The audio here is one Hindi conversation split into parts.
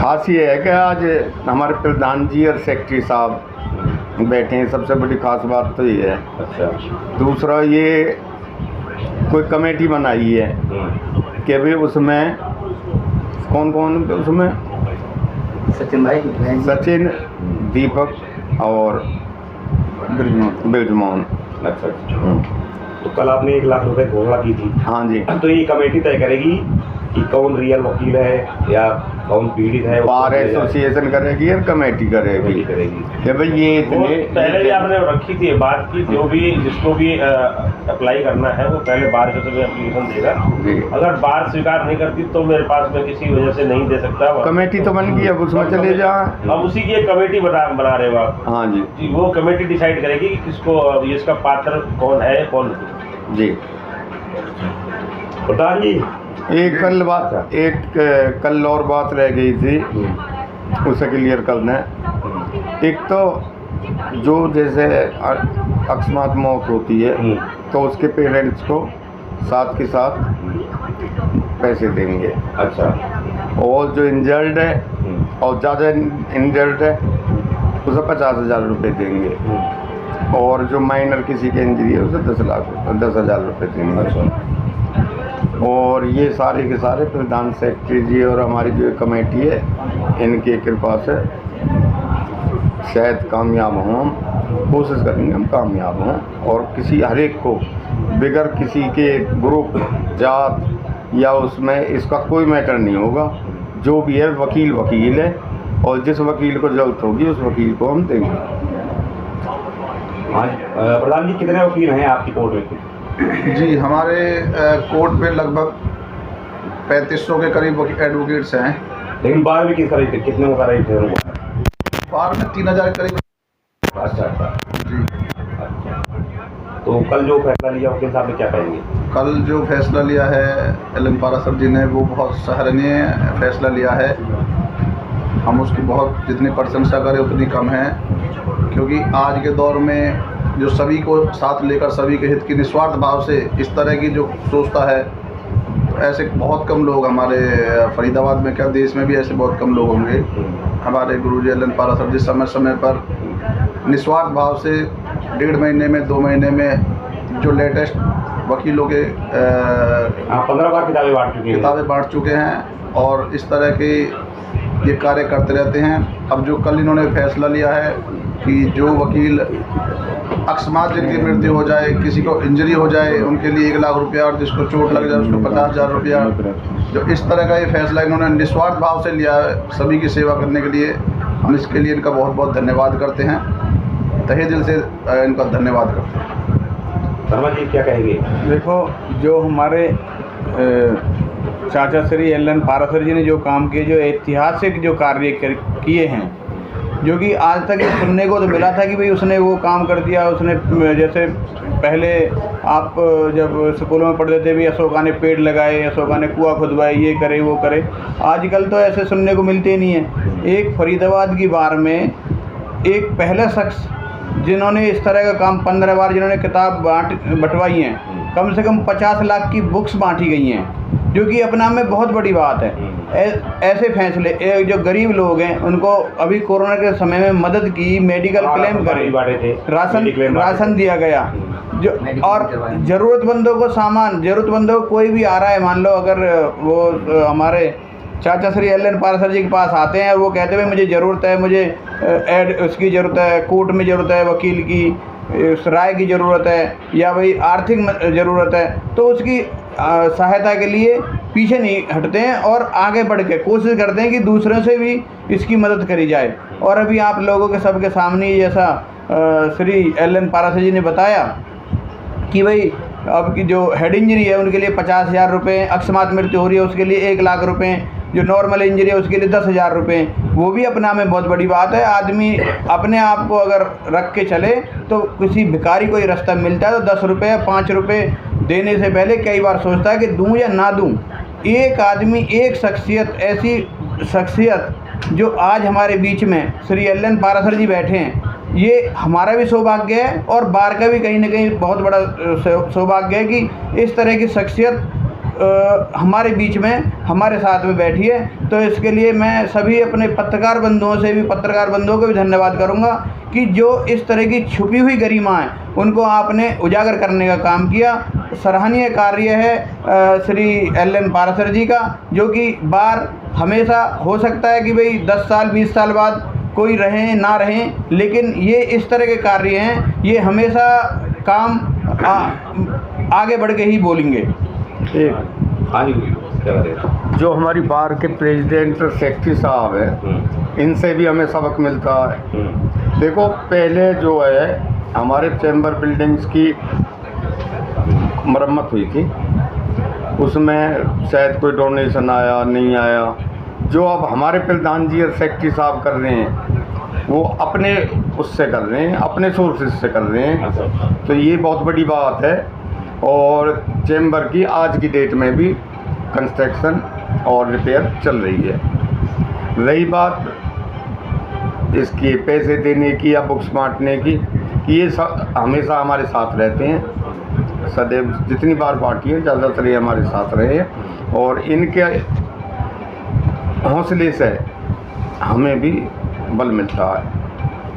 खास ये है कि आज हमारे प्रधान जी और सेक्रेटरी साहब बैठे हैं, सबसे बड़ी खास बात तो ये है। अच्छा। दूसरा ये कोई कमेटी बनाई है कि भाई उसमें कौन कौन उसमें सचिन भाई, सचिन, दीपक और बिरजमोहन। अच्छा। तो कल आपने 1 लाख रुपए घोषणा की थी। हाँ जी। तो ये कमेटी तय करेगी कि कौन रियल वकील है या कौन पीड़ित है। बार एसोसिएशन करेगी और कमेटी करेगी कि भाई ये इतने। पहले भी आपने रखी थी बात की, जो भी जिसको भी अप्लाई करना है वो पहले बार से एप्लीकेशन देगा। अगर बार स्वीकार नहीं करती तो मेरे पास में किसी वजह से नहीं दे सकता। कमेटी तो बन गई, अब उसमें चले जा। अब उसी की एक कमेटी बना रहे हो आप। हाँ जी। वो कमेटी डिसाइड करेगी कि किसको इसका पात्र कौन है कौन नहीं। जी। प्रधान जी, एक कल और बात रह गई थी, उसे क्लियर करना है। एक तो जो जैसे अकस्मात मौत होती है तो उसके पेरेंट्स को साथ के साथ पैसे देंगे। अच्छा। और जो इंजर्ड है और ज़्यादा इंजर्ड है उसे 50,000 रुपये देंगे। और जो माइनर किसी की इंजरी है उसे 10,000 रुपये देंगे। अच्छा। और ये सारे के सारे प्रधान सेक्रेटरी जी और हमारी जो कमेटी है इनकी कृपा से शायद कामयाब हों, कोशिश करेंगे हम कामयाब हों। और किसी हर एक को बगैर किसी के ग्रुप जात या उसमें इसका कोई मैटर नहीं होगा। जो भी है वकील है और जिस वकील को ज़रूरत होगी उस वकील को हम देंगे। हाँ प्रधान जी, कितने वकील हैं आपकी कोर्ट में? जी, हमारे कोर्ट में लगभग 3500 के करीब एडवोकेट्स हैं। लेकिन बार में कितने को कर रहे थे? बार में 3000 के करीब। अच्छा जी। अच्छा। तो कल जो फैसला लिया वकील साहब ने क्या कहेंगे? कल जो फैसला लिया है एलन पारासर जी ने, वो बहुत सराहनीय फैसला लिया है। हम उसकी बहुत जितनी प्रशंसा करें उतनी कम है, क्योंकि आज के दौर में जो सभी को साथ लेकर सभी के हित की निस्वार्थ भाव से इस तरह की जो सोचता है, ऐसे बहुत कम लोग हमारे फरीदाबाद में क्या देश में भी ऐसे बहुत कम लोग होंगे। हमारे गुरुजी एलन पारासर जी समय समय पर निस्वार्थ भाव से 1.5 महीने में 2 महीने में जो लेटेस्ट वकीलों के 15 बार किताबें बांट चुके हैं और इस तरह के ये कार्य करते रहते हैं। अब जो कल इन्होंने फैसला लिया है कि जो वकील अकस्मात जिनकी मृत्यु हो जाए, किसी को इंजरी हो जाए, उनके लिए 1 लाख रुपया और जिसको चोट लग जाए उसको 50,000 रुपया, जो इस तरह का ये फैसला इन्होंने निस्वार्थ भाव से लिया है सभी की सेवा करने के लिए, हम इसके लिए इनका बहुत बहुत धन्यवाद करते हैं। तहे दिल से इनका धन्यवाद करते हैं। शर्मा जी क्या कहेंगे? देखो, जो हमारे चाचा श्री एलन पारासर जी ने जो काम किए, जो ऐतिहासिक जो कार्य किए हैं, जो कि आज तक सुनने को तो मिला था कि भाई उसने वो काम कर दिया। उसने जैसे पहले आप जब स्कूलों में पढ़ते थे भी अशोका ने पेड़ लगाए, अशोका ने कुआं खुदवाए, ये करे वो करे। आजकल तो ऐसे सुनने को मिलते ही नहीं है। एक फरीदाबाद की बार में एक पहला शख्स जिन्होंने इस तरह का काम 15 बार जिन्होंने किताब बंटवाई हैं, कम से कम 50 लाख की बुक्स बांटी गई हैं, जो कि अपना में बहुत बड़ी बात है। ऐसे फैसले जो गरीब लोग हैं उनको अभी कोरोना के समय में मदद की, मेडिकल क्लेम करे, राशन दिया गया, जो और ज़रूरतमंदों को सामान, ज़रूरतमंदों को कोई भी आ रहा है, मान लो अगर वो हमारे चाचा श्री एलन पारासर जी के पास आते हैं और वो कहते हैं मुझे ज़रूरत है, मुझे उसकी ज़रूरत है, कोर्ट में ज़रूरत है, वकील की राय की ज़रूरत है, या भाई आर्थिक ज़रूरत है, तो उसकी सहायता के लिए पीछे नहीं हटते हैं और आगे बढ़ के कोशिश करते हैं कि दूसरों से भी इसकी मदद करी जाए। और अभी आप लोगों के सबके सामने जैसा श्री एलन पारासर जी ने बताया कि भाई अब की जो हेड इंजरी है उनके लिए 50,000 रुपये, अकस्मात मृत्यु हो रही है उसके लिए 1 लाख रुपये, जो नॉर्मल इंजरी है उसके लिए 10,000 रुपये, वो भी अपना में बहुत बड़ी बात है। आदमी अपने आप को अगर रख के चले तो किसी भिखारी को ही रास्ता मिलता है तो 10 रुपये 5 रुपये देने से पहले कई बार सोचता है कि दूँ या ना दूँ। एक आदमी, एक शख्सियत, ऐसी शख्सियत जो आज हमारे बीच में श्री एलन पारासर जी बैठे हैं, ये हमारा भी सौभाग्य है और बार का भी कहीं ना कहीं बहुत बड़ा सौभाग्य है कि इस तरह की शख्सियत हमारे बीच में हमारे साथ में बैठी है। तो इसके लिए मैं सभी अपने पत्रकार बंधुओं को भी धन्यवाद करूंगा कि जो इस तरह की छुपी हुई गरिमा है उनको आपने उजागर करने का काम किया। सराहनीय कार्य है श्री एल.एन. पाराशर जी का, जो कि बार हमेशा हो सकता है कि भाई 10 साल 20 साल बाद कोई रहें ना रहें, लेकिन ये इस तरह के कार्य हैं, ये हमेशा काम आगे बढ़ के ही बोलेंगे। हाँ जी, क्या कह रहे हैं? जो हमारी बार के प्रेसिडेंट सेक्रेटरी साहब हैं, इनसे भी हमें सबक मिलता है। देखो, पहले जो है हमारे चैम्बर बिल्डिंग्स की मरम्मत हुई थी, उसमें शायद कोई डोनेशन आया नहीं आया। जो अब हमारे प्रधान जी और सेक्रेटरी साहब कर रहे हैं वो अपने उससे कर रहे हैं, अपने सोर्सेज से कर रहे हैं, तो ये बहुत बड़ी बात है। और चैम्बर की आज की डेट में भी कंस्ट्रक्शन और रिपेयर चल रही है। रही बात इसकी पैसे देने की या बुक्स बांटने की, ये हमेशा हमारे साथ रहते हैं, सदैव जितनी बार बांटी है ज़्यादातर ये हमारे साथ रहे हैं, और इनके हौसले से हमें भी बल मिलता है।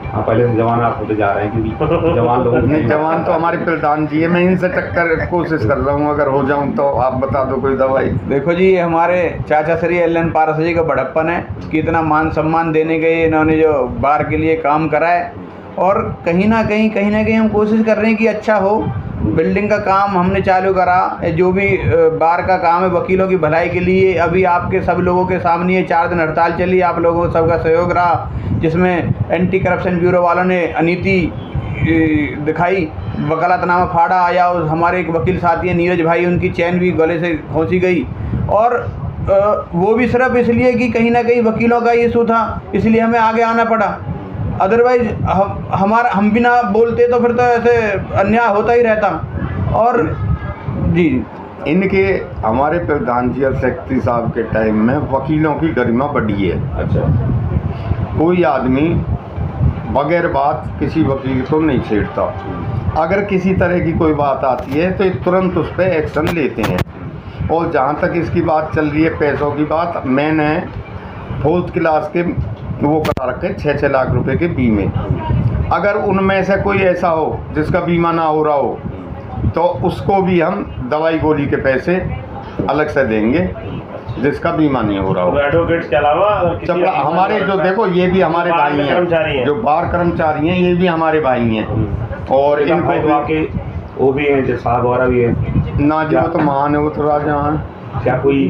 हाँ, पहले से जवान आप होते जा रहे हैं क्योंकि जवान लोगों नहीं, जवान तो हमारे प्रधान जी है, मैं इनसे टक्कर कोशिश कर रहा हूँ, अगर हो जाऊँ तो आप बता दो कोई दवाई। देखो जी, ये हमारे चाचा श्री एल.एन. पाराशर जी का बड़प्पन है कि इतना मान सम्मान देने के इन्होंने जो बार के लिए काम करा है, और कहीं ना कहीं हम कोशिश कर रहे हैं कि अच्छा हो। बिल्डिंग का काम हमने चालू करा, जो भी बार का काम है वकीलों की भलाई के लिए, अभी आपके सब लोगों के सामने ये 4 दिन हड़ताल चली, आप लोगों सबका सहयोग रहा, जिसमें एंटी करप्शन ब्यूरो वालों ने अनीति दिखाई, वकालतनामा फाड़ा आया, और हमारे एक वकील साथी हैं नीरज भाई, उनकी चैन भी गले से खोसी गई, और वो भी सिर्फ इसलिए कि कहीं ना कहीं वकीलों का इशू था, इसलिए हमें आगे आना पड़ा। अदरवाइज हम भी ना बोलते तो फिर तो ऐसे अन्याय होता ही रहता। और जी, इनके हमारे प्रधान जी और सेक्रेटरी साहब के टाइम में वकीलों की गरिमा बढ़ी है। अच्छा, कोई आदमी बगैर बात किसी वकील को नहीं छेड़ता। अगर किसी तरह की कोई बात आती है तो ये तुरंत उस पर एक्शन लेते हैं। और जहाँ तक इसकी बात चल रही है पैसों की बात, मैंने 4th क्लास के वो करा रखे 6-6 लाख रुपए के बीमे। अगर उनमें से कोई ऐसा हो जिसका बीमा ना हो रहा हो तो उसको भी हम दवाई गोली के पैसे अलग से देंगे, जिसका बीमा नहीं हो रहा हो। एडवोकेट्स के अलावा हमारे जो देखो ये भी हमारे भाई हैं, जो बार कर्मचारी हैं, ये भी हमारे भाई हैं। और इनको के वो भी हैं, जो साहब वगैरह भी है ना जी, वो तो महान है, वो तो राजा हैं। क्या कोई